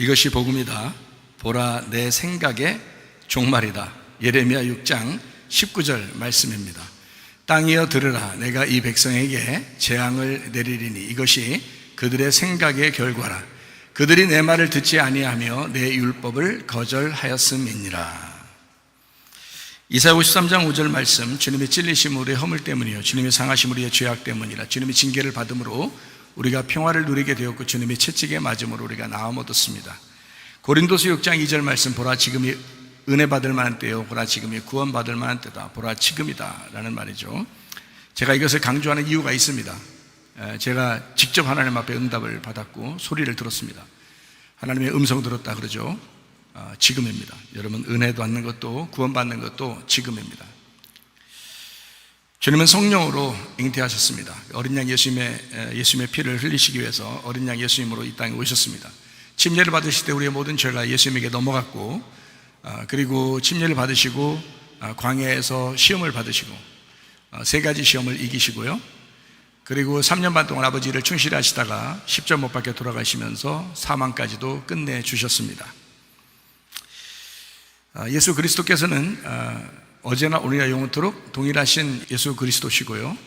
이것이 복음이다. 보라, 내 생각의 종말이다. 예레미야 6장 19절 말씀입니다. 땅이여 들으라. 내가 이 백성에게 재앙을 내리리니 이것이 그들의 생각의 결과라. 그들이 내 말을 듣지 아니하며 내 율법을 거절하였음이니라. 이사야 53장 5절 말씀, 주님의 찔리심으로 우리의 허물 때문이요 주님의 상하심으로 우리의 죄악 때문이라. 주님의 징계를 받음으로 우리가 평화를 누리게 되었고 주님의 채찍에 맞음으로 우리가 나음 얻었습니다. 고린도서 6장 2절 말씀, 보라 지금이 은혜 받을 만한 때요, 보라 지금이 구원 받을 만한 때다. 보라 지금이다 라는 말이죠. 제가 이것을 강조하는 이유가 있습니다. 제가 직접 하나님 앞에 응답을 받았고 소리를 들었습니다. 하나님의 음성 들었다 그러죠. 지금입니다. 여러분, 은혜 받는 것도 구원 받는 것도 지금입니다. 주님은 성령으로 잉태하셨습니다. 어린 양 예수님의 피를 흘리시기 위해서 어린 양 예수님으로 이 땅에 오셨습니다. 침례를 받으실 때 우리의 모든 죄가 예수님에게 넘어갔고, 그리고 침례를 받으시고 광야에서 시험을 받으시고 세 가지 시험을 이기시고요, 그리고 3년 반 동안 아버지를 충실히 하시다가 십자가 못 박혀 돌아가시면서 사망까지도 끝내주셨습니다. 예수 그리스도께서는 어제나 오늘이나 영원토록 동일하신 예수 그리스도시고요,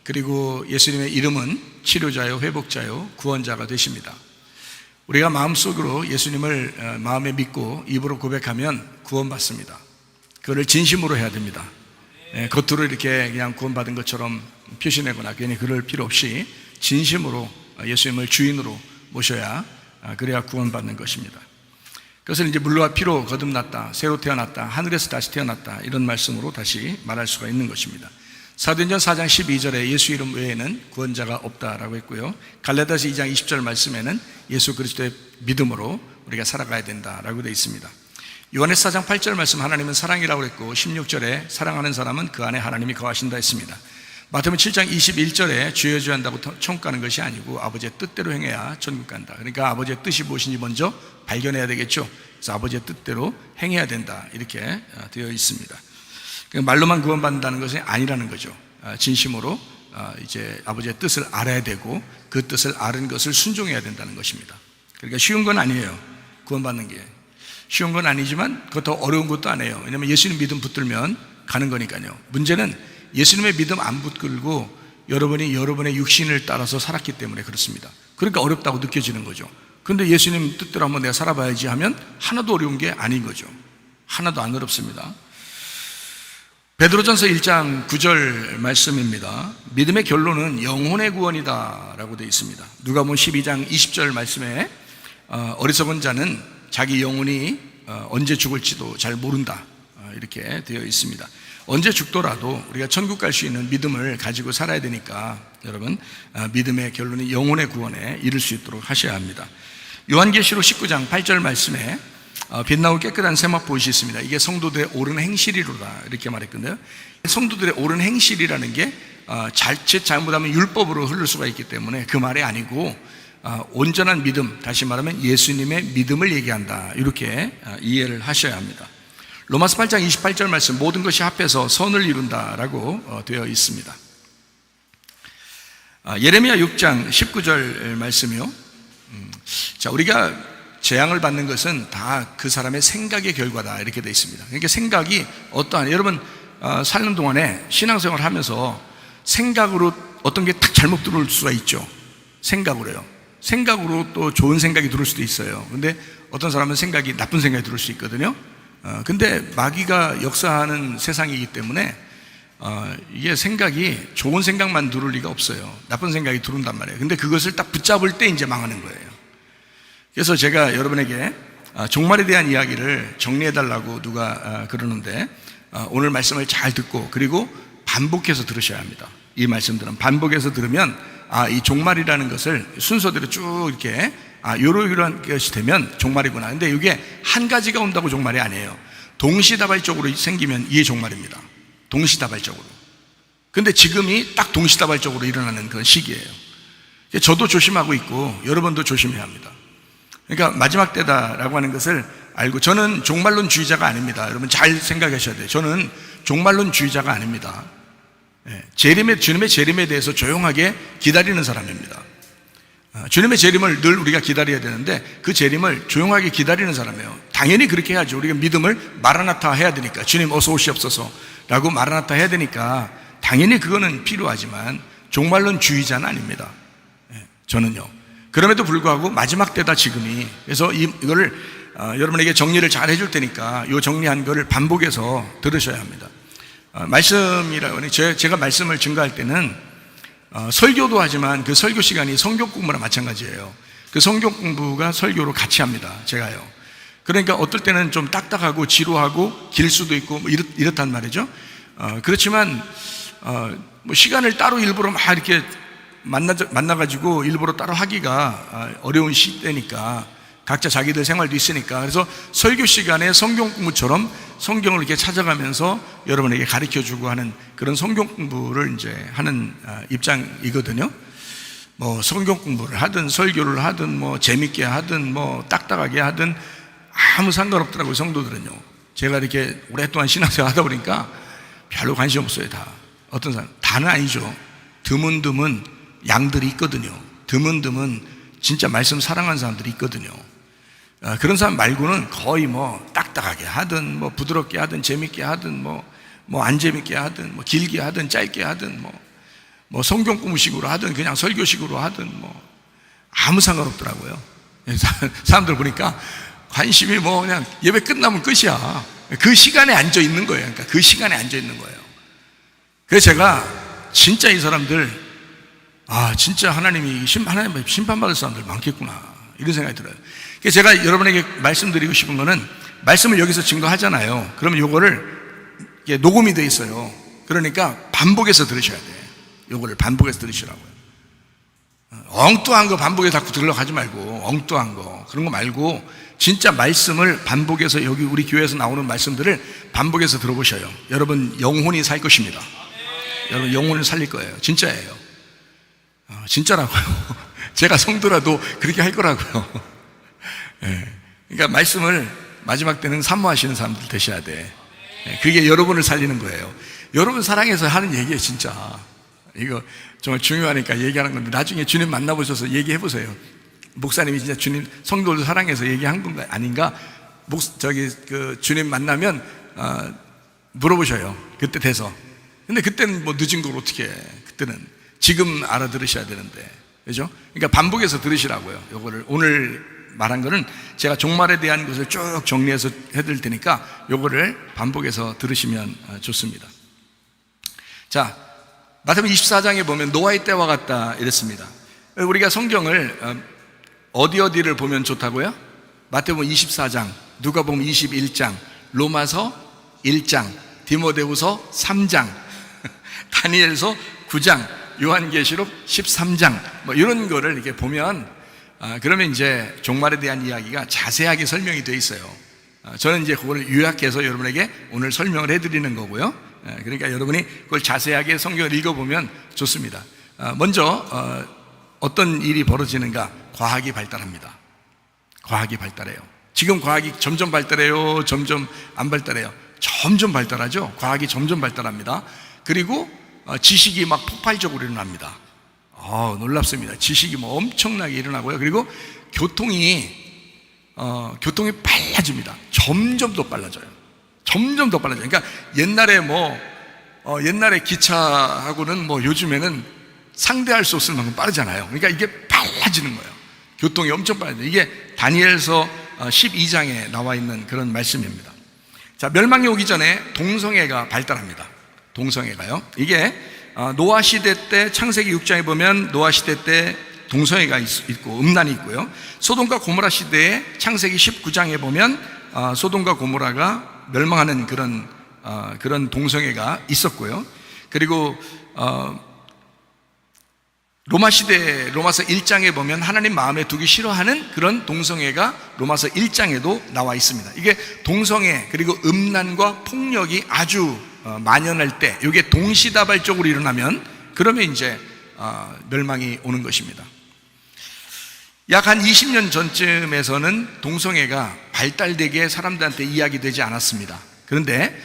그리고 예수님의 이름은 치료자요, 회복자요, 구원자가 되십니다. 우리가 마음속으로 예수님을 마음에 믿고 입으로 고백하면 구원받습니다. 그거를 진심으로 해야 됩니다. 겉으로 이렇게 그냥 구원받은 것처럼 표시내거나 괜히 그럴 필요 없이 진심으로 예수님을 주인으로 모셔야 그래야 구원받는 것입니다. 그것을 이제 물과 피로 거듭났다, 새로 태어났다, 하늘에서 다시 태어났다, 이런 말씀으로 다시 말할 수가 있는 것입니다. 사도행전 4장 12절에 예수 이름 외에는 구원자가 없다라고 했고요, 갈라디아서 2장 20절 말씀에는 예수 그리스도의 믿음으로 우리가 살아가야 된다라고 되어 있습니다. 요한에서 4장 8절 말씀, 하나님은 사랑이라고 했고 16절에 사랑하는 사람은 그 안에 하나님이 거하신다 했습니다. 마태복음 7장 21절에 주여 주여 한다고 천국 가는 것이 아니고 아버지의 뜻대로 행해야 천국 간다. 그러니까 아버지의 뜻이 무엇인지 먼저 발견해야 되겠죠. 그래서 아버지의 뜻대로 행해야 된다, 이렇게 되어 있습니다. 말로만 구원받는다는 것이 아니라는 거죠. 진심으로 이제 아버지의 뜻을 알아야 되고 그 뜻을 아는 것을 순종해야 된다는 것입니다. 그러니까 쉬운 건 아니에요. 구원받는 게 쉬운 건 아니지만 그것도 어려운 것도 아니에요. 왜냐하면 예수님 믿음 붙들면 가는 거니까요. 문제는 예수님의 믿음 안 붙들고 여러분이 여러분의 육신을 따라서 살았기 때문에 그렇습니다. 그러니까 어렵다고 느껴지는 거죠. 그런데 예수님 뜻대로 한번 내가 살아봐야지 하면 하나도 어려운 게 아닌 거죠. 하나도 안 어렵습니다. 베드로전서 1장 9절 말씀입니다. 믿음의 결론은 영혼의 구원이다 라고 되어 있습니다. 누가복음 12장 20절 말씀에 어리석은 자는 자기 영혼이 언제 죽을지도 잘 모른다, 이렇게 되어 있습니다. 언제 죽더라도 우리가 천국 갈 수 있는 믿음을 가지고 살아야 되니까 여러분, 믿음의 결론이 영혼의 구원에 이를 수 있도록 하셔야 합니다. 요한계시록 19장 8절 말씀에 빛나고 깨끗한 세마포 옷이 있습니다. 이게 성도들의 옳은 행실이로다, 이렇게 말했거든요. 성도들의 옳은 행실이라는 게 자칫 잘못하면 율법으로 흐를 수가 있기 때문에 그 말이 아니고 온전한 믿음, 다시 말하면 예수님의 믿음을 얘기한다, 이렇게 이해를 하셔야 합니다. 로마서 8장 28절 말씀, 모든 것이 합해서 선을 이룬다라고 되어 있습니다. 예레미야 6장 19절 말씀이요. 자, 우리가 재앙을 받는 것은 다 그 사람의 생각의 결과다, 이렇게 되어 있습니다. 그러니까 생각이 어떠한, 여러분 사는 동안에 신앙생활을 하면서 생각으로 어떤 게 딱 잘못 들어올 수가 있죠. 생각으로요. 생각으로 또 좋은 생각이 들어올 수도 있어요. 근데 어떤 사람은 생각이 나쁜 생각이 들어올 수 있거든요. 근데 마귀가 역사하는 세상이기 때문에 이게 생각이 좋은 생각만 들어올 리가 없어요. 나쁜 생각이 들어온단 말이에요. 근데 그것을 딱 붙잡을 때 이제 망하는 거예요. 그래서 제가 여러분에게 종말에 대한 이야기를 정리해달라고 누가 그러는데, 오늘 말씀을 잘 듣고 그리고 반복해서 들으셔야 합니다. 이 말씀들은 반복해서 들으면 이 종말이라는 것을 순서대로 쭉 이렇게 이러한 것이 되면 종말이구나. 근데 이게 한 가지가 온다고 종말이 아니에요. 동시다발적으로 생기면 이게 종말입니다. 동시다발적으로. 근데 지금이 딱 동시다발적으로 일어나는 그런 시기예요. 저도 조심하고 있고 여러분도 조심해야 합니다. 그러니까 마지막 때다라고 하는 것을 알고, 저는 종말론주의자가 아닙니다. 여러분 잘 생각하셔야 돼요. 저는 종말론주의자가 아닙니다. 주님의 재림에 대해서 조용하게 기다리는 사람입니다. 주님의 재림을 늘 우리가 기다려야 되는데 그 재림을 조용하게 기다리는 사람이에요. 당연히 그렇게 해야죠. 우리가 믿음을 마라나타 해야 되니까, 주님 어서 오시옵소서 라고 마라나타 해야 되니까 당연히 그거는 필요하지만 종말론주의자는 아닙니다. 저는요. 그럼에도 불구하고 마지막 때다 지금이. 그래서 이거를 여러분에게 정리를 잘 해줄 테니까 이 정리한 거를 반복해서 들으셔야 합니다. 말씀이라고 제가 말씀을 증거할 때는 설교도 하지만 그 설교 시간이 성경 공부랑 마찬가지예요. 그 성경 공부가 설교로 같이 합니다. 제가요. 그러니까 어떨 때는 좀 딱딱하고 지루하고 길 수도 있고 뭐 이렇단 말이죠. 그렇지만 뭐 시간을 따로 일부러 막 이렇게 만나가지고 일부러 따로 하기가 어려운 시대니까 각자 자기들 생활도 있으니까, 그래서 설교 시간에 성경 공부처럼 성경을 이렇게 찾아가면서 여러분에게 가르쳐주고 하는 그런 성경 공부를 이제 하는 입장이거든요. 뭐 성경 공부를 하든 설교를 하든 뭐 재밌게 하든 뭐 딱딱하게 하든 아무 상관없더라고요. 성도들은요. 제가 이렇게 오랫동안 신앙생활 하다 보니까 별로 관심 없어요. 다. 어떤 사람, 다는 아니죠. 드문드문 양들이 있거든요. 드문드문 진짜 말씀 사랑하는 사람들이 있거든요. 그런 사람 말고는 거의 뭐 딱딱하게 하든 뭐 부드럽게 하든 재밌게 하든 뭐 안 재밌게 하든 뭐 길게 하든 짧게 하든 뭐 성경 공부식으로 하든 그냥 설교식으로 하든 뭐 아무 상관없더라고요. 사람들 보니까 관심이 뭐 그냥 예배 끝나면 끝이야. 그 시간에 앉아 있는 거예요. 그러니까 그 시간에 앉아 있는 거예요. 그래서 제가 진짜 이 사람들, 진짜 하나님의 심판받을 사람들 많겠구나 이런 생각이 들어요. 그래서 제가 여러분에게 말씀드리고 싶은 거는, 말씀을 여기서 증거하잖아요. 그러면 요거를 녹음이 돼 있어요. 그러니까 반복해서 들으셔야 돼. 요거를 반복해서 들으시라고요. 엉뚱한 거 반복해서 자꾸 들으려고 하지 말고, 엉뚱한 거 그런 거 말고 진짜 말씀을 반복해서, 여기 우리 교회에서 나오는 말씀들을 반복해서 들어보셔요. 여러분 영혼이 살 것입니다. 여러분 영혼을 살릴 거예요. 진짜예요. 진짜라고요. 제가 성도라도 그렇게 할 거라고요. 그러니까 말씀을 마지막 때는 사모하시는 사람들 되셔야 돼. 그게 여러분을 살리는 거예요. 여러분 사랑해서 하는 얘기예요. 진짜 이거 정말 중요하니까 얘기하는 건데, 나중에 주님 만나보셔서 얘기해 보세요. 목사님이 진짜 주님 성도를 사랑해서 얘기한 건가 아닌가, 주님 만나면 물어보셔요. 그때 돼서. 근데 그때는 뭐 늦은 걸 어떻게 해. 그때는 지금 알아들으셔야 되는데, 그죠? 그러니까 반복해서 들으시라고요. 요거를 오늘 말한 거는 제가 종말에 대한 것을 쭉 정리해서 해드릴 테니까 요거를 반복해서 들으시면 좋습니다. 자, 마태복음 24장에 보면 노아의 때와 같다 이랬습니다. 우리가 성경을 어디를 보면 좋다고요? 마태복음 24장, 누가복음 21장, 로마서 1장, 디모데후서 3장, 다니엘서 9장, 요한계시록 13장 뭐 이런 거를 이렇게 보면, 그러면 이제 종말에 대한 이야기가 자세하게 설명이 되어 있어요. 저는 이제 그걸 요약해서 여러분에게 오늘 설명을 해드리는 거고요. 그러니까 여러분이 그걸 자세하게 성경을 읽어보면 좋습니다. 먼저 어떤 일이 벌어지는가? 과학이 발달합니다. 과학이 발달해요. 지금 과학이 점점 발달해요? 점점 안 발달해요? 점점 발달하죠. 과학이 점점 발달합니다. 그리고 지식이 막 폭발적으로 일어납니다. 놀랍습니다. 지식이 뭐 엄청나게 일어나고요. 그리고 교통이 빨라집니다. 점점 더 빨라져요. 점점 더 빨라져요. 그러니까 옛날에 기차하고는 뭐 요즘에는 상대할 수 없을 만큼 빠르잖아요. 그러니까 이게 빨라지는 거예요. 교통이 엄청 빨라져요. 이게 다니엘서 12장에 나와 있는 그런 말씀입니다. 자, 멸망이 오기 전에 동성애가 발달합니다. 동성애가요. 이게 노아 시대 때, 창세기 6장에 보면 노아 시대 때 동성애가 있고 음란이 있고요. 소돔과 고모라 시대에 창세기 19장에 보면 소돔과 고모라가 멸망하는 그런 동성애가 있었고요. 그리고 로마 시대, 로마서 1장에 보면 하나님 마음에 두기 싫어하는 그런 동성애가 로마서 1장에도 나와 있습니다. 이게 동성애 그리고 음란과 폭력이 아주 만연할 때, 이게 동시다발적으로 일어나면 그러면 이제 멸망이 오는 것입니다. 약 한 20년 전쯤에서는 동성애가 발달되게 사람들한테 이야기되지 않았습니다. 그런데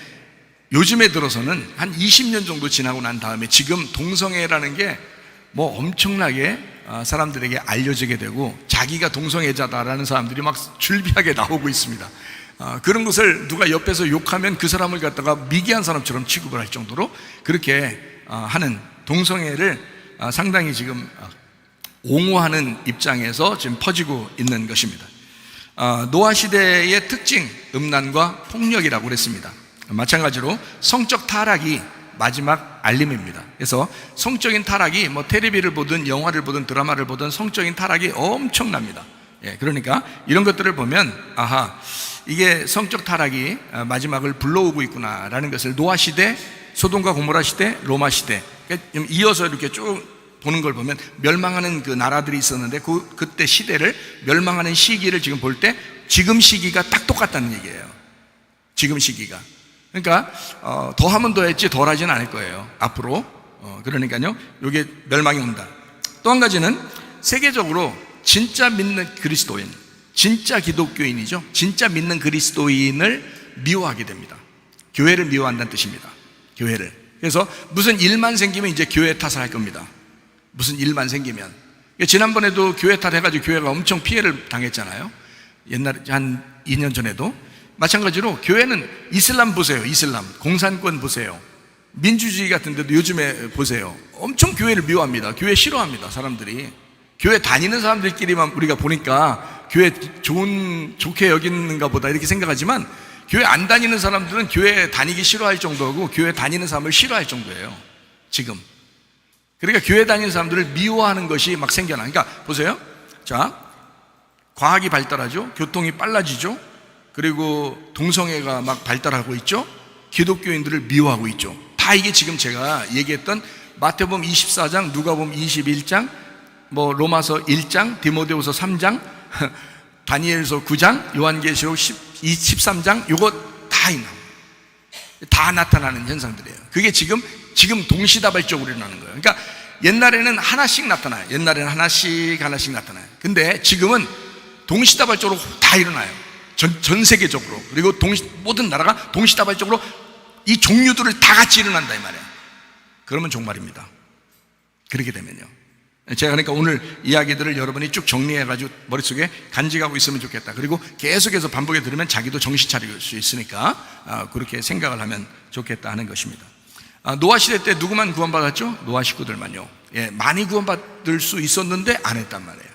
요즘에 들어서는 한 20년 정도 지나고 난 다음에 지금 동성애라는 게 뭐 엄청나게 사람들에게 알려지게 되고 자기가 동성애자다라는 사람들이 막 줄비하게 나오고 있습니다. 그런 것을 누가 옆에서 욕하면 그 사람을 갖다가 미개한 사람처럼 취급을 할 정도로 그렇게 하는, 동성애를 상당히 지금 옹호하는 입장에서 지금 퍼지고 있는 것입니다. 노아 시대의 특징, 음란과 폭력이라고 그랬습니다. 마찬가지로 성적 타락이 마지막 알림입니다. 그래서 성적인 타락이 뭐 텔레비를 보든 영화를 보든 드라마를 보든 성적인 타락이 엄청납니다. 그러니까 이런 것들을 보면 아하, 이게 성적 타락이 마지막을 불러오고 있구나라는 것을 노아 시대, 소돔과 고모라 시대, 로마 시대 이어서 이렇게 쭉 보는 걸 보면 멸망하는 그 나라들이 있었는데 그때 시대를, 멸망하는 시기를 지금 볼 때 지금 시기가 딱 똑같다는 얘기예요. 지금 시기가. 그러니까 더 하면 더 했지 덜 하지는 않을 거예요 앞으로. 그러니까요, 이게 멸망이 온다. 또 한 가지는 세계적으로 진짜 믿는 그리스도인, 진짜 기독교인이죠, 진짜 믿는 그리스도인을 미워하게 됩니다. 교회를 미워한다는 뜻입니다. 교회를. 그래서 무슨 일만 생기면 이제 교회 탓을 할 겁니다. 무슨 일만 생기면. 지난번에도 교회 탓해가지고 교회가 엄청 피해를 당했잖아요. 옛날에 한 2년 전에도. 마찬가지로 교회는 이슬람 보세요. 이슬람 공산권 보세요. 민주주의 같은 데도 요즘에 보세요. 엄청 교회를 미워합니다. 교회 싫어합니다. 사람들이. 교회 다니는 사람들끼리만 우리가 보니까 교회 좋게 여기는가 보다 이렇게 생각하지만, 교회 안 다니는 사람들은 교회 다니기 싫어할 정도고 교회 다니는 사람을 싫어할 정도예요 지금. 그러니까 교회 다니는 사람들을 미워하는 것이 막 생겨나. 그러니까 보세요. 자, 과학이 발달하죠. 교통이 빨라지죠. 그리고 동성애가 막 발달하고 있죠. 기독교인들을 미워하고 있죠. 다 이게 지금 제가 얘기했던 마태복음 24장, 누가복음 21장, 뭐 로마서 1장, 디모데후서 3장, 다니엘서 9장, 요한계시록 13장, 요거 다 나타나는 현상들이에요. 그게 지금 동시다발적으로 일어나는 거예요. 그러니까 옛날에는 하나씩 나타나요. 옛날에는 하나씩 나타나요. 근데 지금은 동시다발적으로 다 일어나요. 전 세계적으로. 그리고 모든 나라가 동시다발적으로 이 종류들을 다 같이 일어난다 이 말이에요. 그러면 종말입니다. 그렇게 되면요. 제가 그러니까 오늘 이야기들을 여러분이 쭉 정리해가지고 머릿속에 간직하고 있으면 좋겠다. 그리고 계속해서 반복해 들으면 자기도 정신 차릴 수 있으니까 그렇게 생각을 하면 좋겠다 하는 것입니다. 노아 시대 때 누구만 구원받았죠? 노아 식구들만요. 많이 구원받을 수 있었는데 안 했단 말이에요.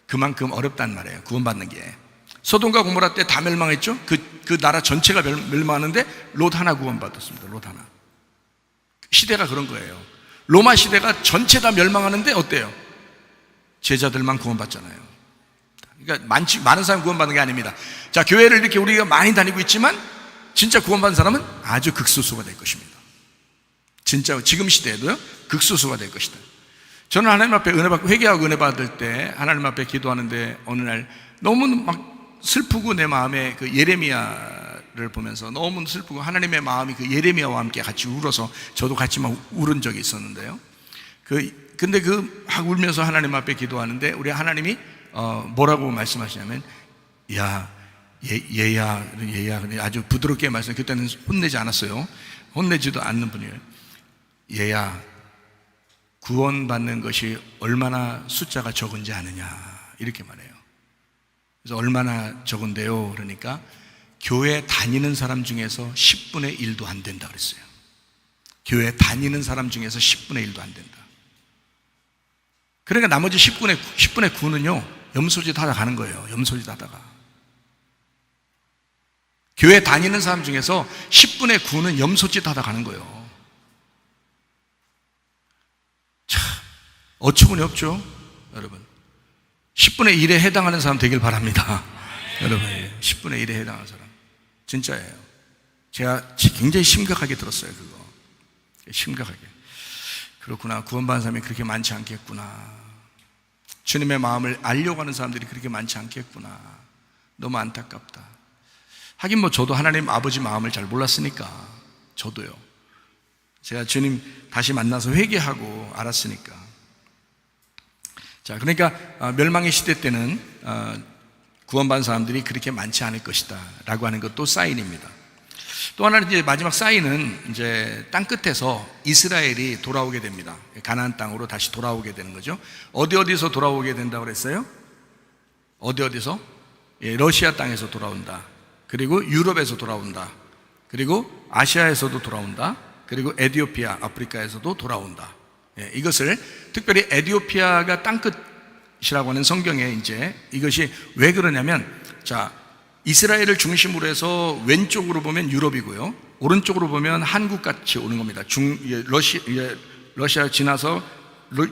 그만큼 어렵단 말이에요, 구원받는 게. 소돔과 고모라 때 다 멸망했죠? 그 나라 전체가 멸망하는데 롯 하나 구원받았습니다. 롯 하나. 시대가 그런 거예요. 로마 시대가 전체 다 멸망하는데 어때요? 제자들만 구원받잖아요. 그러니까 많은 사람 구원받는 게 아닙니다. 자, 교회를 이렇게 우리가 많이 다니고 있지만 진짜 구원받은 사람은 아주 극소수가 될 것입니다. 진짜 지금 시대에도요, 극소수가 될 것이다. 저는 하나님 앞에 은혜 받고 회개하고 은혜 받을 때 하나님 앞에 기도하는데 어느 날 너무 막 슬프고 내 마음에 그 예레미야를 보면서 너무 슬프고 하나님의 마음이 그 예레미야와 함께 같이 울어서 저도 같이 막 울은 적이 있었는데요. 근데 막 울면서 하나님 앞에 기도하는데 우리 하나님이 뭐라고 말씀하시냐면, 얘야 아주 부드럽게 말씀. 그때는 혼내지 않았어요. 혼내지도 않는 분이에요. 얘야, 구원받는 것이 얼마나 숫자가 적은지 아느냐, 이렇게 말해요. 그래서 얼마나 적은데요? 그러니까 교회 다니는 사람 중에서 10분의 1도 안 된다 그랬어요. 교회 다니는 사람 중에서 10분의 1도 안 된다. 그러니까 나머지 10분의 9는요 염소짓 하다 가는 거예요. 염소짓 하다가. 교회 다니는 사람 중에서 10분의 9는 염소짓 하다 가는 거예요. 참 어처구니 없죠, 여러분. 10분의 1에 해당하는 사람 되길 바랍니다. 여러분, 10분의 1에 해당하는 사람. 진짜예요. 제가 굉장히 심각하게 들었어요, 그거. 심각하게. 그렇구나. 구원받은 사람이 그렇게 많지 않겠구나. 주님의 마음을 알려고 하는 사람들이 그렇게 많지 않겠구나. 너무 안타깝다. 하긴 뭐 저도 하나님 아버지 마음을 잘 몰랐으니까. 저도요. 제가 주님 다시 만나서 회개하고 알았으니까. 자, 그러니까 멸망의 시대 때는 구원받은 사람들이 그렇게 많지 않을 것이다 라고 하는 것도 사인입니다. 또 하나는 이제 마지막 사인은 이제 땅 끝에서 이스라엘이 돌아오게 됩니다. 가나안 땅으로 다시 돌아오게 되는 거죠. 어디서 돌아오게 된다고 그랬어요? 어디서? 예, 러시아 땅에서 돌아온다. 그리고 유럽에서 돌아온다. 그리고 아시아에서도 돌아온다. 그리고 에티오피아, 아프리카에서도 돌아온다. 예, 이것을 특별히 에티오피아가 땅끝이라고 하는 성경에 이제 이것이 왜 그러냐면, 자, 이스라엘을 중심으로 해서 왼쪽으로 보면 유럽이고요, 오른쪽으로 보면 한국같이 오는 겁니다. 러시아 지나서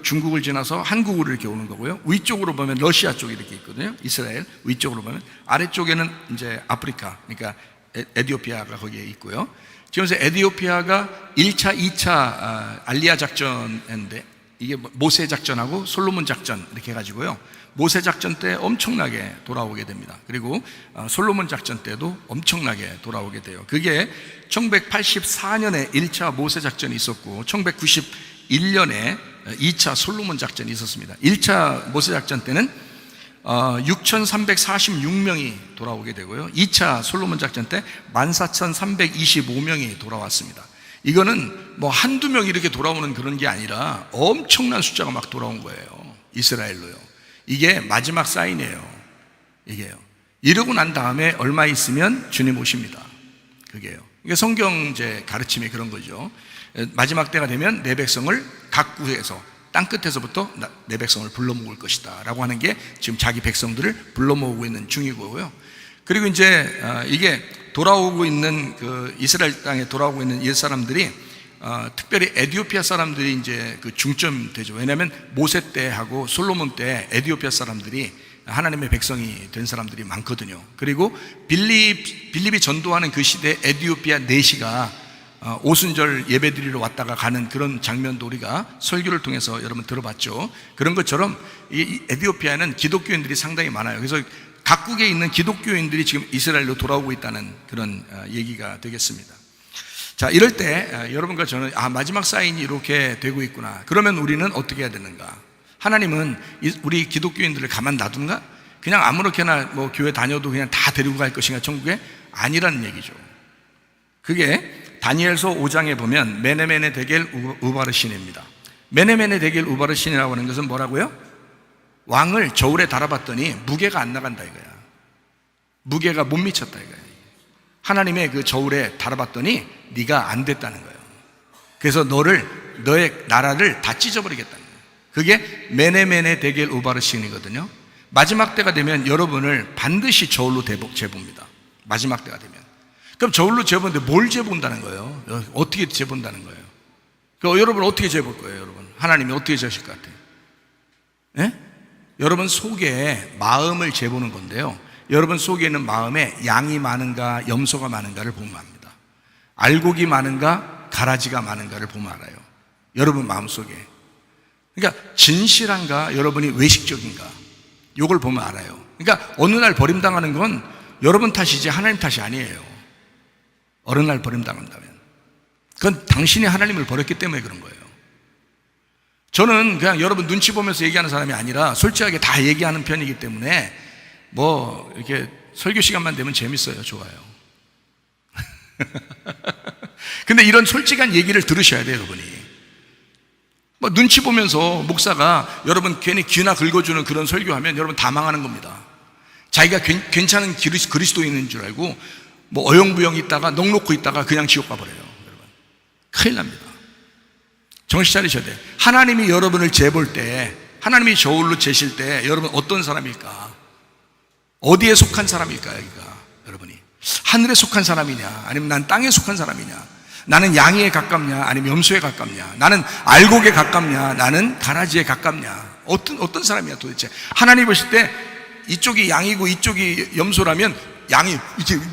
중국을 지나서 한국으로 이렇게 오는 거고요, 위쪽으로 보면 러시아 쪽이 이렇게 있거든요. 이스라엘 위쪽으로 보면, 아래쪽에는 이제 아프리카, 그러니까 에티오피아가 거기에 있고요. 지금 에티오피아가 1차, 2차 알리아 작전인데, 이게 모세 작전하고 솔로몬 작전 이렇게 해가지고요, 모세 작전 때 엄청나게 돌아오게 됩니다. 그리고 솔로몬 작전 때도 엄청나게 돌아오게 돼요. 그게 1984년에 1차 모세 작전이 있었고 1991년에 2차 솔로몬 작전이 있었습니다. 1차 모세 작전 때는 6,346명이 돌아오게 되고요, 2차 솔로몬 작전 때 14,325명이 돌아왔습니다. 이거는 뭐 한두 명 이렇게 돌아오는 그런 게 아니라 엄청난 숫자가 막 돌아온 거예요. 이스라엘로요. 이게 마지막 사인이에요. 이게요. 이러고 난 다음에 얼마 있으면 주님 오십니다. 그게요. 이게 성경제 가르침이 그런 거죠. 마지막 때가 되면 내 백성을 각 구에서, 땅 끝에서부터 내 백성을 불러 모을 것이다 라고 하는 게 지금 자기 백성들을 불러 모으고 있는 중이고요. 그리고 이제 이게 돌아오고 있는 그 이스라엘 땅에 돌아오고 있는 옛 사람들이 특별히 에티오피아 사람들이 이제 그 중점 되죠. 왜냐하면 모세 때하고 솔로몬 때 에티오피아 사람들이 하나님의 백성이 된 사람들이 많거든요. 그리고 빌립이 전도하는 그 시대 에티오피아 내시가 오순절 예배드리러 왔다가 가는 그런 장면도 우리가 설교를 통해서 여러분 들어봤죠. 그런 것처럼 이 에티오피아는 기독교인들이 상당히 많아요. 그래서 각국에 있는 기독교인들이 지금 이스라엘로 돌아오고 있다는 그런 얘기가 되겠습니다. 자, 이럴 때 여러분과 저는 마지막 사인이 이렇게 되고 있구나. 그러면 우리는 어떻게 해야 되는가? 하나님은 우리 기독교인들을 가만 놔둔가? 그냥 아무렇게나 뭐 교회 다녀도 그냥 다 데리고 갈 것인가 천국에? 아니라는 얘기죠. 그게 다니엘서 5장에 보면 메네메네 데겔 우바르신입니다. 메네메네 데겔 우바르신이라고 하는 것은 뭐라고요? 왕을 저울에 달아봤더니 무게가 안 나간다 이거야. 무게가 못 미쳤다 이거야. 하나님의 그 저울에 달아봤더니 네가 안 됐다는 거예요. 그래서 너의 나라를 다 찢어버리겠다는 거예요. 그게 메네메네 데겔 우바르신이거든요. 마지막 때가 되면 여러분을 반드시 저울로 재봅니다. 마지막 때가 되면. 그럼 저울로 재보는데 뭘 재본다는 거예요? 어떻게 재본다는 거예요? 그럼 여러분 어떻게 재볼 거예요? 여러분 하나님이 어떻게 재실 것 같아요? 예? 여러분 속에 마음을 재보는 건데요, 여러분 속에 있는 마음에 양이 많은가 염소가 많은가를 보면 압니다. 알곡이 많은가 가라지가 많은가를 보면 알아요. 여러분 마음속에. 그러니까 진실한가 여러분이 외식적인가, 이걸 보면 알아요. 그러니까 어느 날 버림당하는 건 여러분 탓이지 하나님 탓이 아니에요. 어느 날 버림당한다면 그건 당신이 하나님을 버렸기 때문에 그런 거예요. 저는 그냥 여러분 눈치 보면서 얘기하는 사람이 아니라 솔직하게 다 얘기하는 편이기 때문에 뭐 이렇게 설교 시간만 되면 재밌어요. 좋아요. 근데 이런 솔직한 얘기를 들으셔야 돼요, 여러분이. 뭐 눈치 보면서 목사가 여러분 괜히 귀나 긁어주는 그런 설교하면 여러분 다 망하는 겁니다. 자기가 괜찮은 그리스도인인 줄 알고 뭐 어영부영 있다가 넋놓고 있다가 그냥 지옥 가버려요. 여러분 큰일 납니다. 정신 차리셔야 돼요. 하나님이 여러분을 재볼 때, 하나님이 저울로 재실 때 여러분 어떤 사람일까? 어디에 속한 사람일까? 여기가 여러분이 하늘에 속한 사람이냐, 아니면 난 땅에 속한 사람이냐, 나는 양이에 가깝냐, 아니면 염소에 가깝냐, 나는 알곡에 가깝냐, 나는 가라지에 가깝냐, 어떤 사람이야 도대체? 하나님 보실 때 이쪽이 양이고 이쪽이 염소라면 양이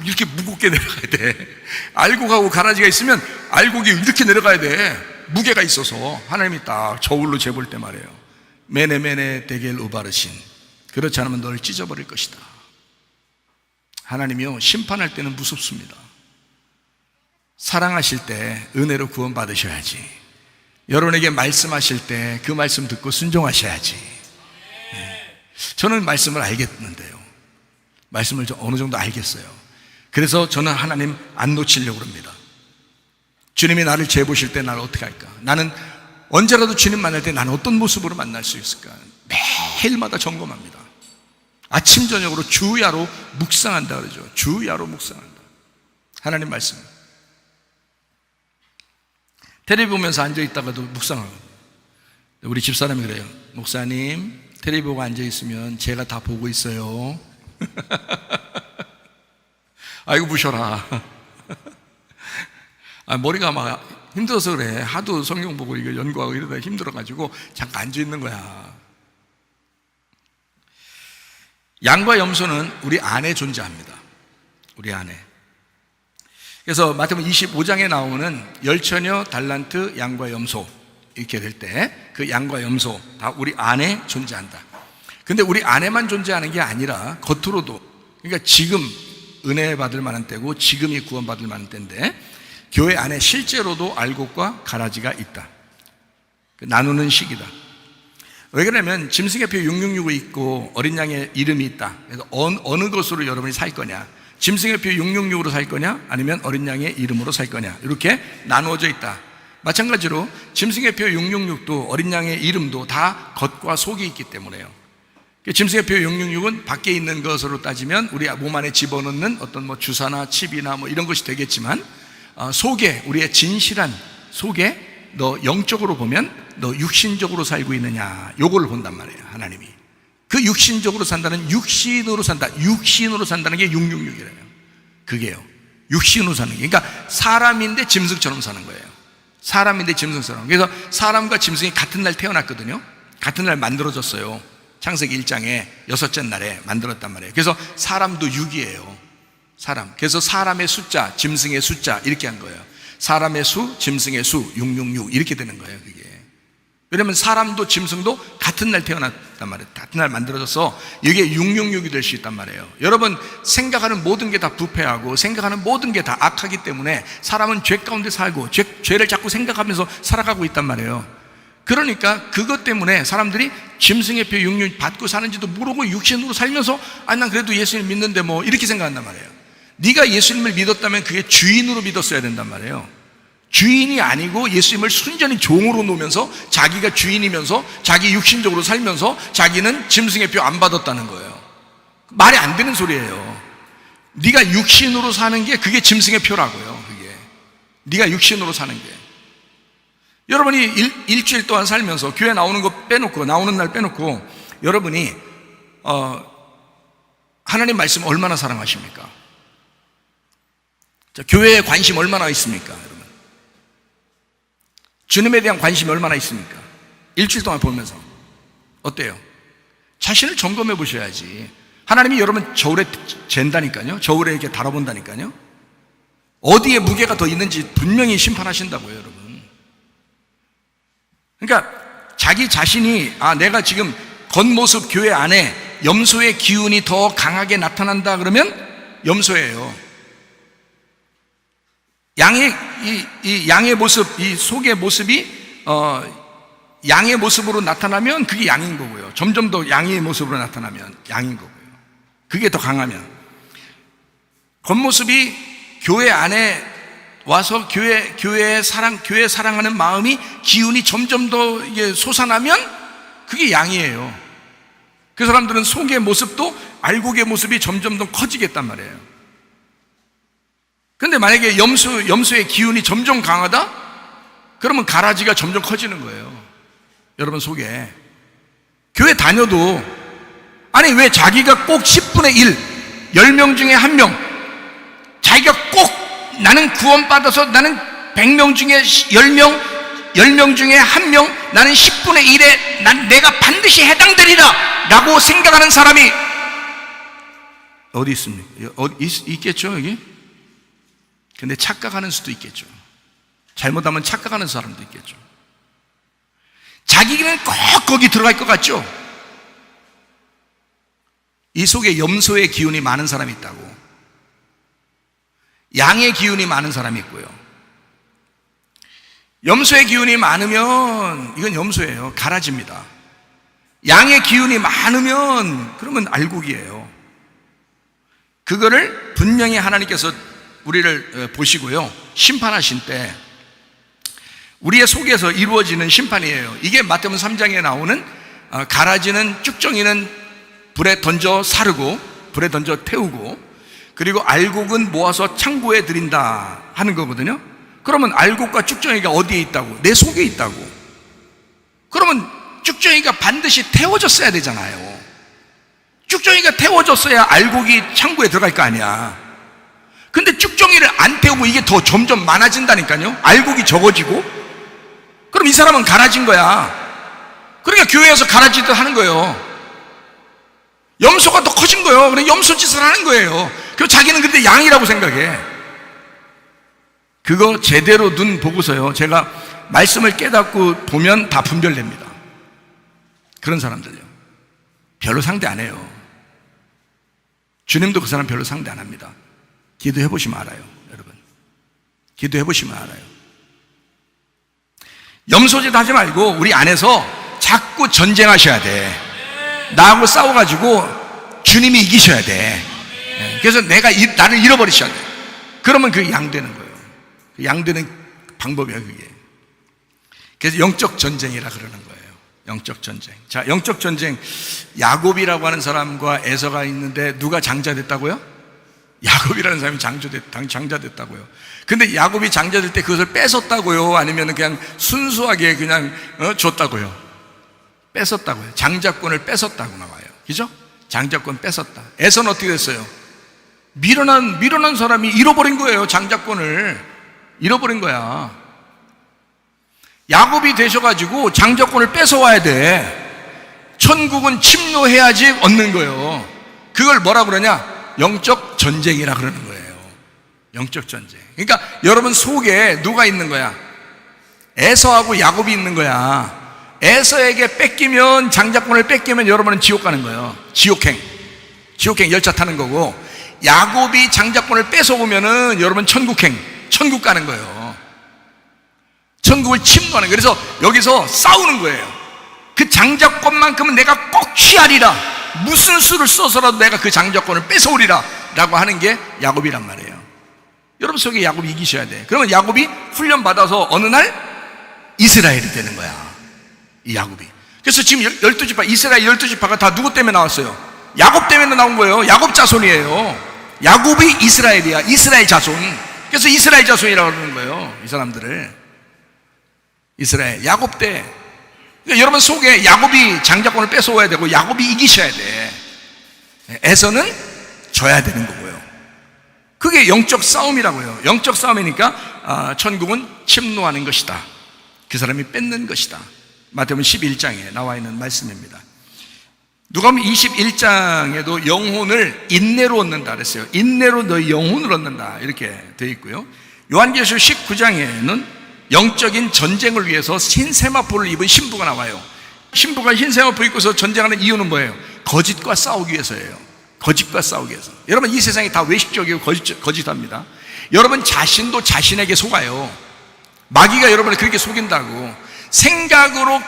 이렇게 무겁게 내려가야 돼. 알곡하고 가라지가 있으면 알곡이 이렇게 내려가야 돼. 무게가 있어서. 하나님이 딱 저울로 재볼 때 말이에요. 메네메네 데겔 우바르신, 그렇지 않으면 너를 찢어버릴 것이다. 하나님이요 심판할 때는 무섭습니다. 사랑하실 때 은혜로 구원 받으셔야지. 여러분에게 말씀하실 때 그 말씀 듣고 순종하셔야지. 저는 말씀을 알겠는데요, 말씀을 좀 어느 정도 알겠어요. 그래서 저는 하나님 안 놓치려고 합니다. 주님이 나를 재보실 때 나를 어떻게 할까? 나는 언제라도 주님 만날 때 나는 어떤 모습으로 만날 수 있을까? 매일마다 점검합니다. 아침 저녁으로 주야로 묵상한다 그러죠. 주야로 묵상한다. 하나님 말씀. 텔레비 보면서 앉아있다가도 묵상하거든요. 우리 집사람이 그래요. 목사님, 텔레비 보고 앉아있으면 제가 다 보고 있어요. 아이고 부셔라. 머리가 막 힘들어서 그래. 하도 성경 보고 이거 연구하고 이러다 힘들어가지고 잠깐 앉아있는 거야. 양과 염소는 우리 안에 존재합니다. 우리 안에. 그래서 마태복음 25장에 나오는 열처녀, 달란트, 양과 염소 이렇게 될 때 그 양과 염소 다 우리 안에 존재한다. 근데 우리 안에만 존재하는 게 아니라 겉으로도, 그러니까 지금 은혜 받을 만한 때고 지금이 구원받을 만한 때인데 교회 안에 실제로도 알곡과 가라지가 있다. 나누는 시기다. 왜 그러냐면 짐승의 표 666이 있고 어린 양의 이름이 있다. 그래서 어느 것으로 여러분이 살 거냐, 짐승의 표 666으로 살 거냐 아니면 어린 양의 이름으로 살 거냐, 이렇게 나누어져 있다. 마찬가지로 짐승의 표 666도 어린 양의 이름도 다 겉과 속이 있기 때문에요. 짐승의 표 666은 밖에 있는 것으로 따지면 우리 몸 안에 집어넣는 어떤 뭐 주사나 칩이나 뭐 이런 것이 되겠지만 속에, 우리의 진실한 속에 너 영적으로 보면 너 육신적으로 살고 있느냐, 요거를 본단 말이에요. 하나님이 그 육신적으로 산다는, 육신으로 산다, 육신으로 산다는 게 666이래요. 그게요, 육신으로 사는 게. 그러니까 사람인데 짐승처럼 사는 거예요. 사람인데 짐승처럼. 그래서 사람과 짐승이 같은 날 태어났거든요. 같은 날 만들어졌어요. 창세기 1장에 여섯째 날에 만들었단 말이에요. 그래서 사람도 6이에요. 사람. 그래서 사람의 숫자, 짐승의 숫자 이렇게 한 거예요. 사람의 수, 짐승의 수, 666 이렇게 되는 거예요. 그게. 왜냐면 사람도 짐승도 같은 날 태어났단 말이에요. 같은 날 만들어져서 이게 666이 될 수 있단 말이에요. 여러분, 생각하는 모든 게 다 부패하고 생각하는 모든 게 다 악하기 때문에 사람은 죄 가운데 살고 죄를 자꾸 생각하면서 살아가고 있단 말이에요. 그러니까 그것 때문에 사람들이 짐승의 표 666 받고 사는지도 모르고 육신으로 살면서 난 그래도 예수님 믿는데 뭐 이렇게 생각한단 말이에요. 네가 예수님을 믿었다면 그게 주인으로 믿었어야 된단 말이에요. 주인이 아니고 예수님을 순전히 종으로 놓으면서 자기가 주인이면서 자기 육신적으로 살면서 자기는 짐승의 표 안 받았다는 거예요. 말이 안 되는 소리예요. 네가 육신으로 사는 게 그게 짐승의 표라고요. 그게 네가 육신으로 사는 게. 여러분이 일주일 동안 살면서 교회 나오는 거 빼놓고, 나오는 날 빼놓고 여러분이 하나님 말씀 얼마나 사랑하십니까? 자, 교회에 관심 얼마나 있습니까? 여러분, 주님에 대한 관심이 얼마나 있습니까? 일주일 동안 보면서 어때요? 자신을 점검해 보셔야지. 하나님이 여러분 저울에 잰다니까요. 저울에 이렇게 달아본다니까요. 어디에 무게가 더 있는지 분명히 심판하신다고요, 여러분. 그러니까 자기 자신이 내가 지금 겉모습 교회 안에 염소의 기운이 더 강하게 나타난다 그러면 염소예요. 양의 모습, 이 속의 모습이 양의 모습으로 나타나면 그게 양인 거고요. 점점 더 양의 모습으로 나타나면 양인 거고요. 그게 더 강하면. 겉모습이 교회 안에 와서 교회 사랑하는 마음이 기운이 점점 더 이게 솟아나면 그게 양이에요. 그 사람들은 속의 모습도 알곡의 모습이 점점 더 커지겠단 말이에요. 근데 만약에 염소의 기운이 점점 강하다? 그러면 가라지가 점점 커지는 거예요. 여러분 속에. 교회 다녀도 왜 자기가 꼭 10분의 1, 10명 중에 1명, 자기가 꼭 나는 구원받아서 나는 100명 중에 10명 중에 1명, 나는 10분의 1에 내가 반드시 해당되리라 라고 생각하는 사람이 어디 있습니까? 있겠죠, 여기? 근데 착각하는 수도 있겠죠. 잘못하면 착각하는 사람도 있겠죠. 자기는 꼭 거기 들어갈 것 같죠? 이 속에 염소의 기운이 많은 사람이 있다고. 양의 기운이 많은 사람이 있고요. 염소의 기운이 많으면 이건 염소예요. 가라지입니다. 양의 기운이 많으면 그러면 알곡이에요. 그거를 분명히 하나님께서 우리를 보시고요, 심판하신 때 우리의 속에서 이루어지는 심판이에요. 이게 마태복음 3장에 나오는 가라지는 쭉정이는 불에 던져 사르고 불에 던져 태우고, 그리고 알곡은 모아서 창고에 들인다 하는 거거든요. 그러면 알곡과 쭉정이가 어디에 있다고? 내 속에 있다고. 그러면 쭉정이가 반드시 태워졌어야 되잖아요. 쭉정이가 태워졌어야 알곡이 창고에 들어갈 거 아니야. 근데 쭉정이를 안 태우고 이게 더 점점 많아진다니까요. 알곡이 적어지고. 그럼 이 사람은 가라진 거야. 그러니까 교회에서 가라지듯 하는 거예요. 염소가 더 커진 거예요. 그래 염소 짓을 하는 거예요. 그 자기는 근데 양이라고 생각해. 그거 제대로 눈 보고서요, 제가 말씀을 깨닫고 보면 다 분별됩니다. 그런 사람들요, 별로 상대 안 해요. 주님도 그 사람 별로 상대 안 합니다. 기도해 보시면 알아요, 여러분. 기도해 보시면 알아요. 염소짓 하지 말고 우리 안에서 자꾸 전쟁하셔야 돼. 나하고 싸워가지고 주님이 이기셔야 돼. 그래서 나를 잃어버리셔야 돼. 그러면 그게 양 되는 거예요. 양 되는 방법이야, 그게. 그래서 영적 전쟁이라 그러는 거예요. 영적 전쟁. 자, 영적 전쟁. 야곱이라고 하는 사람과 에서가 있는데 누가 장자됐다고요? 야곱이라는 사람이 장자됐다고요. 근데 야곱이 장자될 때 그것을 뺏었다고요? 아니면 그냥 순수하게 그냥 줬다고요? 뺏었다고요. 장자권을 뺏었다고 나와요. 그죠? 장자권 뺏었다. 에서는 어떻게 됐어요? 밀어난 사람이 잃어버린 거예요. 장자권을 잃어버린 거야. 야곱이 되셔가지고 장자권을 뺏어와야 돼. 천국은 침노해야지 얻는 거예요. 그걸 뭐라 그러냐? 영적 전쟁이라 그러는 거예요. 영적 전쟁. 그러니까 여러분 속에 누가 있는 거야? 에서하고 야곱이 있는 거야. 에서에게 뺏기면, 장자권을 뺏기면 여러분은 지옥 가는 거예요. 지옥행 열차 타는 거고, 야곱이 장자권을 뺏어오면은 여러분 천국 가는 거예요. 천국을 침노하는 거예요. 그래서 여기서 싸우는 거예요. 그 장자권만큼은 내가 꼭 취하리라. 무슨 수를 써서라도 내가 그 장자권을 뺏어오리라 라고 하는 게 야곱이란 말이에요. 여러분 속에 야곱이 이기셔야 돼. 그러면 야곱이 훈련받아서 어느 날 이스라엘이 되는 거야, 이 야곱이. 그래서 지금 12지파, 이스라엘 12지파가 다 누구 때문에 나왔어요? 야곱 때문에 나온 거예요. 야곱 자손이에요. 야곱이 이스라엘이야. 이스라엘 자손. 그래서 이스라엘 자손이라고 그러는 거예요, 이 사람들을. 이스라엘, 야곱 때. 그러니까 여러분 속에 야곱이 장자권을 뺏어와야 되고 야곱이 이기셔야 돼. 에서는 져야 되는 거고요. 그게 영적 싸움이라고요. 영적 싸움이니까 천국은 침노하는 것이다. 그 사람이 뺏는 것이다. 마태복음 11장에 나와 있는 말씀입니다. 누가복음 21장에도 영혼을 인내로 얻는다 그랬어요. 인내로 너희 영혼을 얻는다 이렇게 되어 있고요. 요한계시록 19장에는 영적인 전쟁을 위해서 흰 세마포를 입은 신부가 나와요. 신부가 흰 세마포 입고서 전쟁하는 이유는 뭐예요? 거짓과 싸우기 위해서예요. 거짓과 싸우기 위해서. 여러분 이 세상이 다 외식적이고 거짓합니다. 여러분 자신도 자신에게 속아요. 마귀가 여러분을 그렇게 속인다고. 생각으로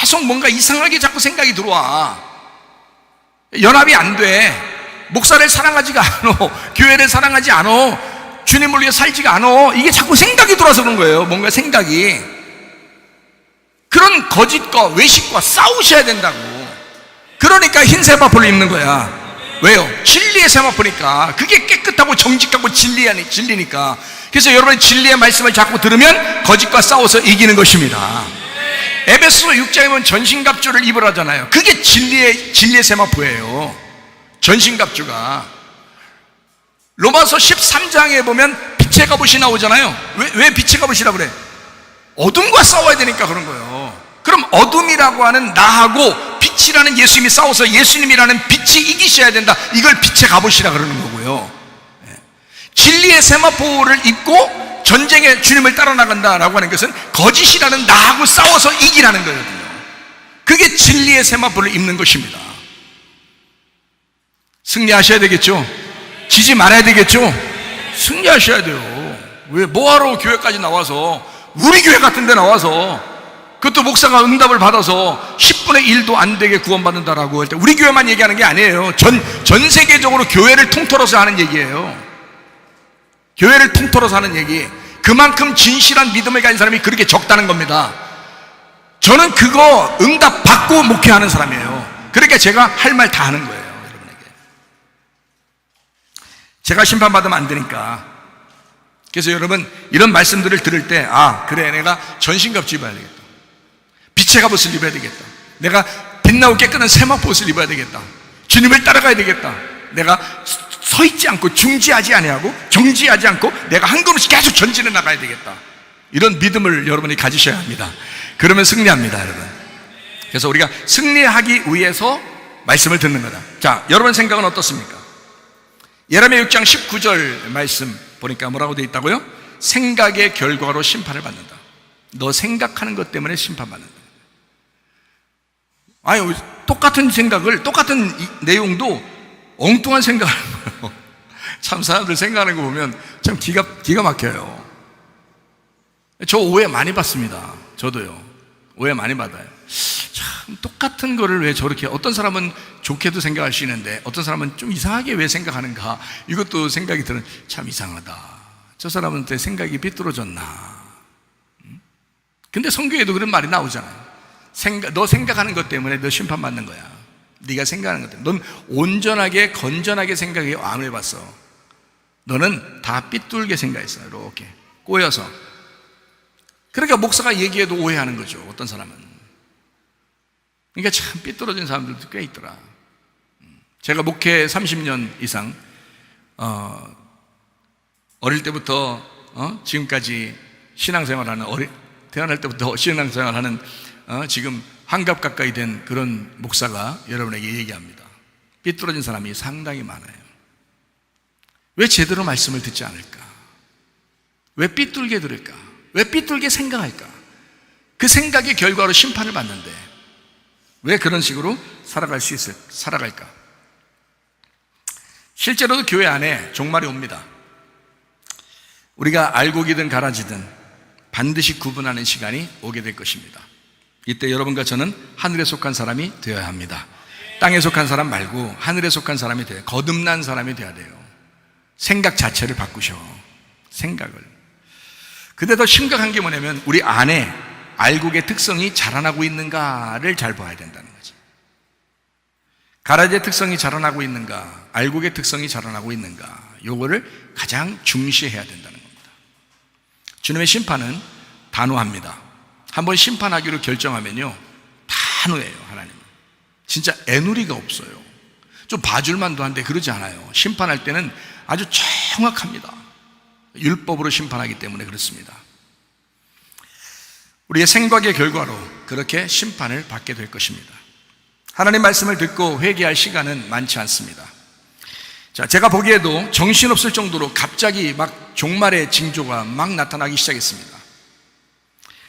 계속 뭔가 이상하게 자꾸 생각이 들어와. 연합이 안 돼. 목사를 사랑하지가 않아. 교회를 사랑하지 않아. 주님을 위해 살지가 않아. 이게 자꾸 생각이 들어와서 그런 거예요. 뭔가 생각이. 그런 거짓과 외식과 싸우셔야 된다고. 그러니까 흰 세마포를 입는 거야. 왜요? 진리의 세마포니까. 그게 깨끗하고 정직하고 진리니까. 그래서 여러분이 진리의 말씀을 자꾸 들으면 거짓과 싸워서 이기는 것입니다. 에베소 6장에 보면 전신갑주를 입으라잖아요. 그게 진리의 세마포예요. 전신갑주가. 로마서 13장에 보면 빛의 갑옷이 나오잖아요. 왜 빛의 갑옷이라 그래? 어둠과 싸워야 되니까 그런 거예요. 그럼 어둠이라고 하는 나하고 빛이라는 예수님이 싸워서 예수님이라는 빛이 이기셔야 된다. 이걸 빛의 갑옷이라 그러는 거고요. 진리의 세마포를 입고 전쟁에 주님을 따라 나간다라고 하는 것은 거짓이라는 나하고 싸워서 이기라는 거거든요. 그게 진리의 세마포를 입는 것입니다. 승리하셔야 되겠죠? 지지 말아야 되겠죠? 승리하셔야 돼요. 왜 뭐하러 교회까지 나와서, 우리 교회 같은 데 나와서, 그것도 목사가 응답을 받아서 10분의 1도 안 되게 구원받는다라고 할 때 우리 교회만 얘기하는 게 아니에요. 전 세계적으로 교회를 통틀어서 하는 얘기예요. 교회를 통틀어서 하는 얘기, 그만큼 진실한 믿음을 가진 사람이 그렇게 적다는 겁니다. 저는 그거 응답 받고 목회하는 사람이에요. 그러니까 제가 할 말 다 하는 거예요, 여러분에게. 제가 심판받으면 안 되니까. 그래서 여러분, 이런 말씀들을 들을 때, 아, 그래, 내가 전신갑주 입어야 되겠다. 빛의 갑옷을 입어야 되겠다. 내가 빛나고 깨끗한 세마포옷을 입어야 되겠다. 주님을 따라가야 되겠다. 내가 서 있지 않고 중지하지 아니하고 정지하지 않고 내가 한 걸음씩 계속 전진해 나가야 되겠다. 이런 믿음을 여러분이 가지셔야 합니다. 그러면 승리합니다, 여러분. 그래서 우리가 승리하기 위해서 말씀을 듣는 거다. 자, 여러분 생각은 어떻습니까? 예레미야 6장 19절 말씀 보니까 뭐라고 되어 있다고요? 생각의 결과로 심판을 받는다. 너 생각하는 것 때문에 심판받는다. 아니, 똑같은 생각을, 똑같은 내용도 엉뚱한 생각을 하는 거예요. 참 사람들 생각하는 거 보면 참 기가 막혀요. 저 오해 많이 받습니다. 저도요. 오해 많이 받아요. 참 똑같은 거를 왜 저렇게, 어떤 사람은 좋게도 생각할 수 있는데 어떤 사람은 좀 이상하게 왜 생각하는가, 이것도 생각이 드는, 참 이상하다. 저 사람한테 생각이 비뚤어졌나. 근데 성경에도 그런 말이 나오잖아요. 너 생각하는 것 때문에 너 심판받는 거야. 네가 생각하는 것 때문에. 넌 온전하게 건전하게 생각해 안 해봤어. 너는 다 삐뚤게 생각했어. 이렇게 꼬여서. 그러니까 목사가 얘기해도 오해하는 거죠, 어떤 사람은. 그러니까 참 삐뚤어진 사람들도 꽤 있더라. 제가 목회 30년 이상 어릴 때부터 지금까지 신앙생활하는, 태어날 때부터 신앙생활하는 지금 한갑 가까이 된 그런 목사가 여러분에게 얘기합니다. 삐뚤어진 사람이 상당히 많아요. 왜 제대로 말씀을 듣지 않을까? 왜 삐뚤게 들을까? 왜 삐뚤게 생각할까? 그 생각의 결과로 심판을 받는데 왜 그런 식으로 살아갈까? 실제로도 교회 안에 종말이 옵니다. 우리가 알고기든 가라지든 반드시 구분하는 시간이 오게 될 것입니다. 이때 여러분과 저는 하늘에 속한 사람이 되어야 합니다. 땅에 속한 사람 말고 하늘에 속한 사람이 돼요. 거듭난 사람이 돼야 돼요. 생각 자체를 바꾸셔. 생각을. 근데 더 심각한 게 뭐냐면 우리 안에 알곡의 특성이 자라나고 있는가를 잘 봐야 된다는 거지. 가라지의 특성이 자라나고 있는가, 알곡의 특성이 자라나고 있는가, 요거를 가장 중시해야 된다는 겁니다. 주님의 심판은 단호합니다. 한번 심판하기로 결정하면요, 단호해요. 하나님은 진짜 애누리가 없어요. 좀 봐줄만도 한데 그러지 않아요. 심판할 때는 아주 정확합니다. 율법으로 심판하기 때문에 그렇습니다. 우리의 생각의 결과로 그렇게 심판을 받게 될 것입니다. 하나님 말씀을 듣고 회개할 시간은 많지 않습니다. 자, 제가 보기에도 정신없을 정도로 갑자기 막 종말의 징조가 막 나타나기 시작했습니다.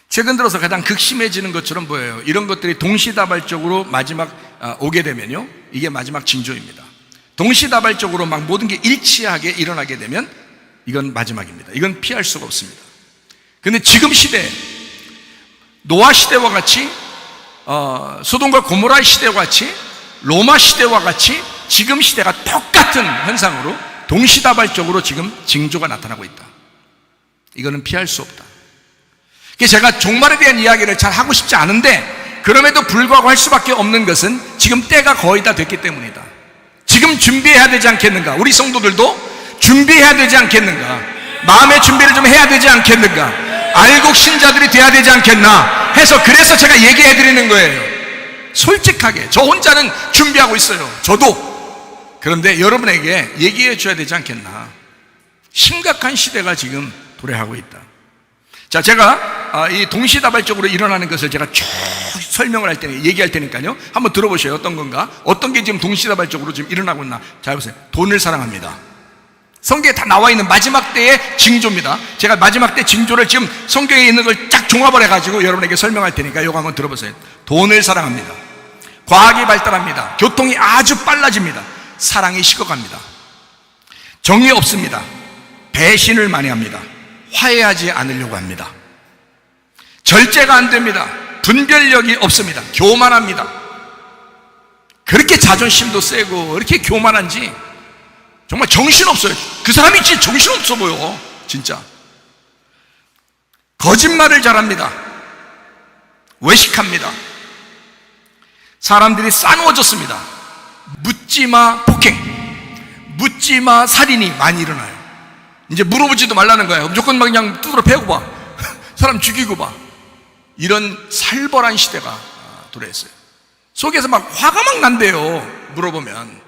최근 들어서 가장 극심해지는 것처럼 보여요. 이런 것들이 동시다발적으로 마지막 오게 되면요, 이게 마지막 징조입니다. 동시다발적으로 막 모든 게 일치하게 일어나게 되면 이건 마지막입니다. 이건 피할 수가 없습니다. 근데 지금 시대, 노아 시대와 같이 소돔과 고모라 시대와 같이 로마 시대와 같이 지금 시대가 똑같은 현상으로 동시다발적으로 지금 징조가 나타나고 있다. 이거는 피할 수 없다. 제가 종말에 대한 이야기를 잘 하고 싶지 않은데 그럼에도 불구하고 할 수밖에 없는 것은 지금 때가 거의 다 됐기 때문이다. 지금 준비해야 되지 않겠는가? 우리 성도들도 준비해야 되지 않겠는가? 마음의 준비를 좀 해야 되지 않겠는가? 알곡 신자들이 돼야 되지 않겠나 해서, 그래서 제가 얘기해 드리는 거예요. 솔직하게 저 혼자는 준비하고 있어요. 저도. 그런데 여러분에게 얘기해 줘야 되지 않겠나? 심각한 시대가 지금 도래하고 있다. 자, 제가 이 동시다발적으로 일어나는 것을 제가 쭉 설명을 할 테니, 얘기할 테니까요, 한번 들어보세요. 어떤 건가? 어떤 게 지금 동시다발적으로 지금 일어나고 있나? 자, 보세요. 돈을 사랑합니다. 성경에 다 나와 있는 마지막 때의 징조입니다. 제가 마지막 때 징조를 지금 성경에 있는 걸 쫙 종합을 해가지고 여러분에게 설명할 테니까 이거 한번 들어보세요. 돈을 사랑합니다. 과학이 발달합니다. 교통이 아주 빨라집니다. 사랑이 식어갑니다. 정이 없습니다. 배신을 많이 합니다. 화해하지 않으려고 합니다. 절제가 안 됩니다. 분별력이 없습니다. 교만합니다. 그렇게 자존심도 세고 그렇게 교만한지 정말 정신없어요. 그 사람이 진짜 정신없어 보여. 진짜 거짓말을 잘합니다. 외식합니다. 사람들이 싸누워졌습니다. 묻지마 폭행, 묻지마 살인이 많이 일어나요. 이제 물어보지도 말라는 거예요. 무조건 막 그냥 두드러 패고 봐. 사람 죽이고 봐. 이런 살벌한 시대가 도래했어요. 속에서 막 화가 막 난대요. 물어보면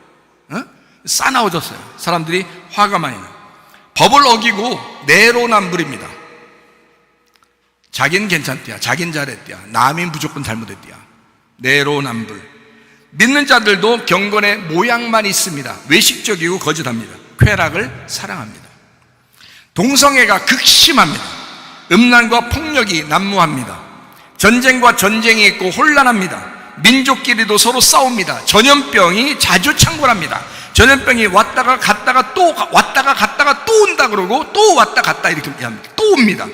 싸나워졌어요. 사람들이 화가 많이 나요. 법을 어기고 내로남불입니다. 자긴 괜찮대야, 자긴 잘했대야, 남이 무조건 잘못했대야. 내로남불. 믿는 자들도 경건의 모양만 있습니다. 외식적이고 거짓합니다. 쾌락을 사랑합니다. 동성애가 극심합니다. 음란과 폭력이 난무합니다. 전쟁과 전쟁이 있고 혼란합니다. 민족끼리도 서로 싸웁니다. 전염병이 자주 창궐합니다. 전염병이 왔다가 갔다가 또 왔다가 갔다가 또 온다 그러고 또 왔다 갔다 이렇게 합니다. 또 옵니다.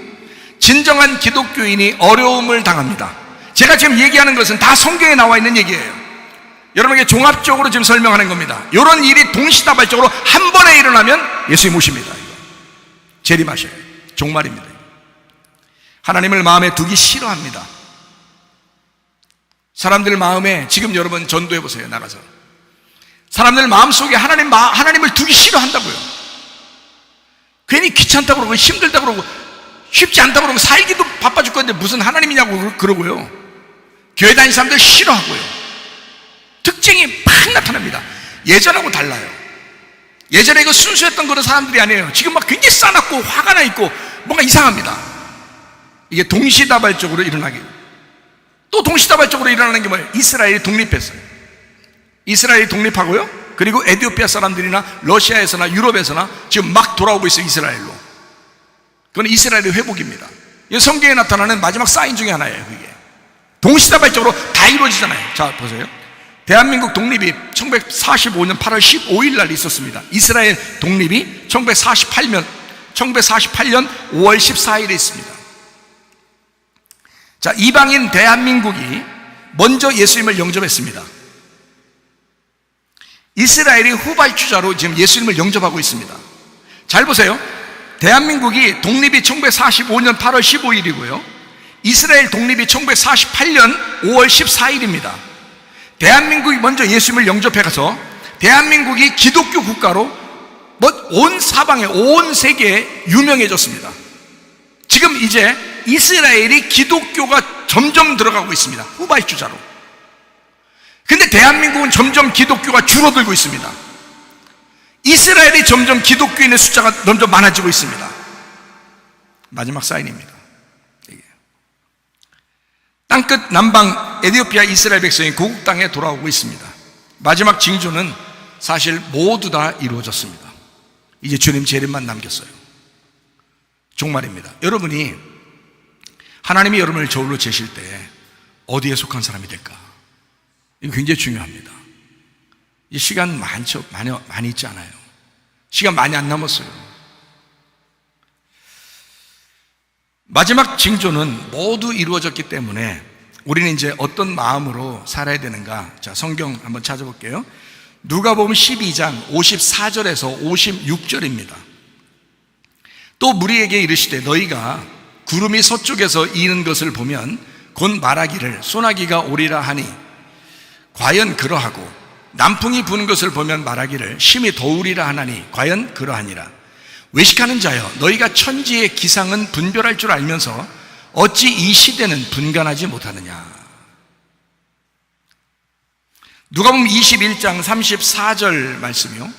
진정한 기독교인이 어려움을 당합니다. 제가 지금 얘기하는 것은 다 성경에 나와 있는 얘기예요. 여러분에게 종합적으로 지금 설명하는 겁니다. 이런 일이 동시다발적으로 한 번에 일어나면 예수님 오십니다. 재림하셔요. 종말입니다. 하나님을 마음에 두기 싫어합니다. 사람들 마음에 지금 여러분 전도해 보세요. 나가서 사람들 마음속에 하나님을 두기 싫어한다고요. 괜히 귀찮다고 그러고 힘들다고 그러고 쉽지 않다고 그러고 살기도 바빠 죽겠는데 무슨 하나님이냐고 그러고요. 교회 다니는 사람들 싫어하고요. 특징이 팍 나타납니다. 예전하고 달라요. 예전에 이거 순수했던 그런 사람들이 아니에요. 지금 막 굉장히 싸납고 화가 나 있고 뭔가 이상합니다. 이게 동시다발적으로 일어나게. 또 동시다발적으로 일어나는 게 뭐예요? 이스라엘이 독립했어요. 이스라엘이 독립하고요. 그리고 에티오피아 사람들이나 러시아에서나 유럽에서나 지금 막 돌아오고 있어요. 이스라엘로. 그건 이스라엘의 회복입니다. 이 성경에 나타나는 마지막 사인 중에 하나예요. 그게 동시다발적으로 다 이루어지잖아요. 자 보세요. 대한민국 독립이 1945년 8월 15일 날 있었습니다. 이스라엘 독립이 1948년 5월 14일에 있습니다. 자, 이방인 대한민국이 먼저 예수님을 영접했습니다. 이스라엘이 후발주자로 지금 예수님을 영접하고 있습니다. 잘 보세요. 대한민국이 독립이 1945년 8월 15일이고요. 이스라엘 독립이 1948년 5월 14일입니다. 대한민국이 먼저 예수님을 영접해 가서 대한민국이 기독교 국가로 온 사방에 온 세계에 유명해졌습니다. 지금 이제 이스라엘이 기독교가 점점 들어가고 있습니다. 후발주자로. 근데 대한민국은 점점 기독교가 줄어들고 있습니다. 이스라엘이 점점 기독교인의 숫자가 점점 많아지고 있습니다. 마지막 사인입니다. 땅끝 남방 에티오피아 이스라엘 백성이 고국 땅에 돌아오고 있습니다. 마지막 징조는 사실 모두 다 이루어졌습니다. 이제 주님 재림만 남겼어요. 종말입니다. 여러분이 하나님이 여러분을 저울로 재실 때 어디에 속한 사람이 될까? 이거 굉장히 중요합니다. 이 시간 많이 있지 않아요. 시간 많이 안 남았어요. 마지막 징조는 모두 이루어졌기 때문에 우리는 이제 어떤 마음으로 살아야 되는가? 자, 성경 한번 찾아볼게요. 누가복음 12장 54절에서 56절입니다. 또 무리에게 이르시되 너희가 구름이 서쪽에서 이는 것을 보면 곧 말하기를 소나기가 오리라 하니 과연 그러하고 남풍이 부는 것을 보면 말하기를 심히 더우리라 하나니 과연 그러하니라. 외식하는 자여 너희가 천지의 기상은 분별할 줄 알면서 어찌 이 시대는 분간하지 못하느냐. 누가복음 21장 34절 말씀이요.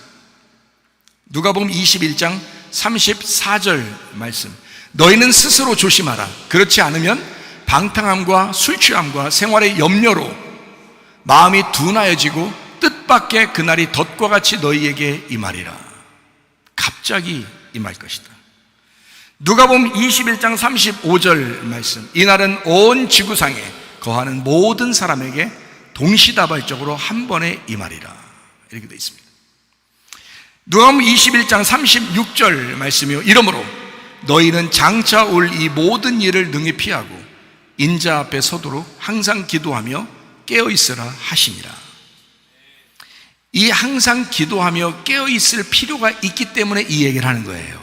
누가복음 21장 34절 말씀. 너희는 스스로 조심하라. 그렇지 않으면 방탕함과 술취함과 생활의 염려로 마음이 둔하여지고 뜻밖의 그날이 덫과 같이 너희에게 임하리라. 갑자기 임할 것이다. 누가복음 21장 35절 말씀. 이날은 온 지구상에 거하는 모든 사람에게 동시다발적으로 한 번에 임하리라. 이렇게 되어 있습니다. 누가복음 21장 36절 말씀이요. 이러므로 너희는 장차 올 이 모든 일을 능히 피하고 인자 앞에 서도록 항상 기도하며 깨어있으라 하시니라. 이 항상 기도하며 깨어있을 필요가 있기 때문에 이 얘기를 하는 거예요.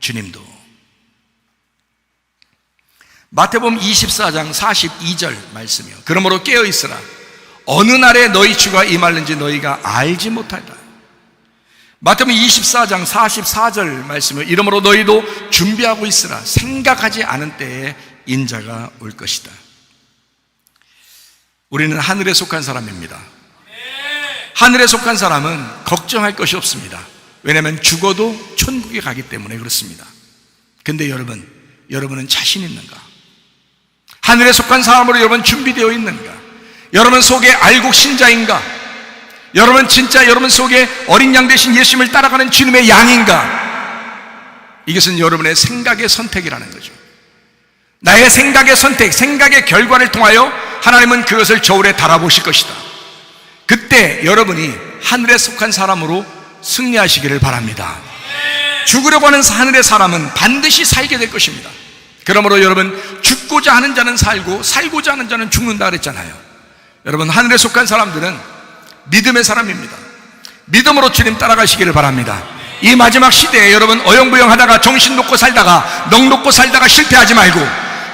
주님도. 마태복음 24장 42절 말씀이요. 그러므로 깨어있으라. 어느 날에 너희 주가 임할는지 너희가 알지 못하리라. 마태복음 24장 44절 말씀이요. 이러므로 너희도 준비하고 있으라. 생각하지 않은 때에 인자가 올 것이다. 우리는 하늘에 속한 사람입니다. 하늘에 속한 사람은 걱정할 것이 없습니다. 왜냐하면 죽어도 천국에 가기 때문에 그렇습니다. 근데 여러분은 자신 있는가? 하늘에 속한 사람으로 여러분 준비되어 있는가? 여러분 속에 알곡 신자인가? 여러분 진짜 여러분 속에 어린 양 대신 예수님을 따라가는 주님의 양인가? 이것은 여러분의 생각의 선택이라는 거죠. 나의 생각의 선택, 생각의 결과를 통하여 하나님은 그것을 저울에 달아보실 것이다. 그때 여러분이 하늘에 속한 사람으로 승리하시기를 바랍니다. 죽으려고 하는 하늘의 사람은 반드시 살게 될 것입니다. 그러므로 여러분, 죽고자 하는 자는 살고 살고자 하는 자는 죽는다 그랬잖아요. 여러분, 하늘에 속한 사람들은 믿음의 사람입니다. 믿음으로 주님 따라가시기를 바랍니다. 이 마지막 시대에 여러분 어영부영 하다가 정신 놓고 살다가 넋 놓고 살다가 실패하지 말고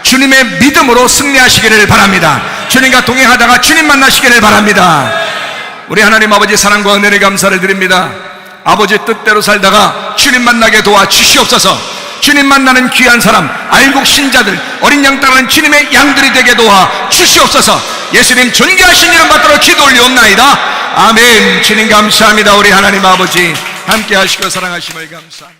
주님의 믿음으로 승리하시기를 바랍니다. 주님과 동행하다가 주님 만나시기를 바랍니다. 우리 하나님 아버지 사랑과 은혜를 감사를 드립니다. 아버지 뜻대로 살다가 주님 만나게 도와 주시옵소서. 주님 만나는 귀한 사람, 알곡 신자들, 어린 양 따르는 주님의 양들이 되게 도와 주시옵소서. 예수님 존귀하신 이름 받들어 기도 올리옵나이다. 아멘. 주님 감사합니다. 우리 하나님 아버지 함께 하시고 사랑하심을 감사합니다.